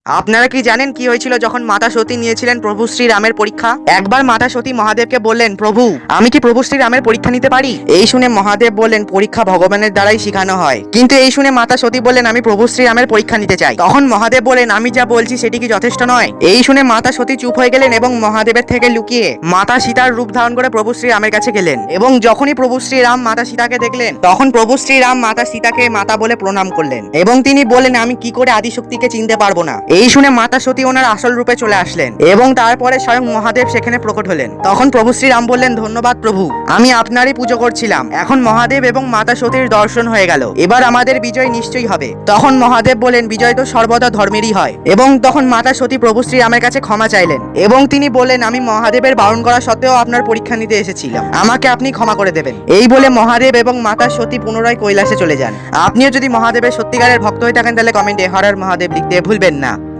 আপনারা কি জানেন কি হয়েছিল যখন মাতা সতী নিয়েছিলেন প্রভু শ্রীরামের পরীক্ষা? একবার মাতা সতী মহাদেবকে বললেন, প্রভু আমি কি প্রভু শ্রীরামের পরীক্ষা নিতে পারি? এই শুনে মহাদেব বললেন, পরীক্ষা ভগবানের দ্বারাই শেখানো হয়। কিন্তু এই শুনে মাতা সতী বললেন, আমি প্রভু শ্রীরামের পরীক্ষা নিতে চাই। তখন মহাদেব বললেন, আমি যা বলছি সেটি কি যথেষ্ট নয়? এই শুনে মাতা সতী চুপ হয়ে গেলেন এবং মহাদেবের থেকে লুকিয়ে মাতা সীতার রূপ ধারণ করে প্রভু শ্রীরামের কাছে গেলেন। এবং যখনই প্রভু শ্রীরাম মাতা সীতাকে দেখলেন, তখন প্রভু শ্রীরাম মাতা সীতাকে মাতা বলে প্রণাম করলেন এবং তিনি বললেন, আমি কি করে আদিশক্তিকে চিনতে পারবো না? এই শুনে মাতা সতী ওনার আসল রূপে চলে আসলেন এবং তারপরে স্বয়ং মহাদেব সেখানে প্রকট হলেন। তখন প্রভু শ্রীরাম বললেন, ধন্যবাদ প্রভু, আমি আপনারই পুজো করছিলাম। এখন মহাদেব এবং মাতা সতীর দর্শন হয়ে গেল, এবার আমাদের বিজয় নিশ্চয়ই হবে। তখন মহাদেব বলেন, বিজয় তো সর্বদা ধর্মেরই হয়। এবং তখন মাতা সতী প্রভু শ্রীরামের কাছে ক্ষমা চাইলেন এবং তিনি বললেন, আমি মহাদেবের বারণ করা সত্ত্বেও আপনার পরীক্ষা নিতে এসেছিলাম, আমাকে আপনি ক্ষমা করে দেবেন। এই বলে মহাদেব এবং মাতা সতী পুনরায় কৈলাসে চলে যান। আপনিও যদি মহাদেবের সত্যিকারের ভক্ত হয়ে থাকেন তাহলে কমেন্টে হর হর মহাদেব লিখতে ভুলবেন না।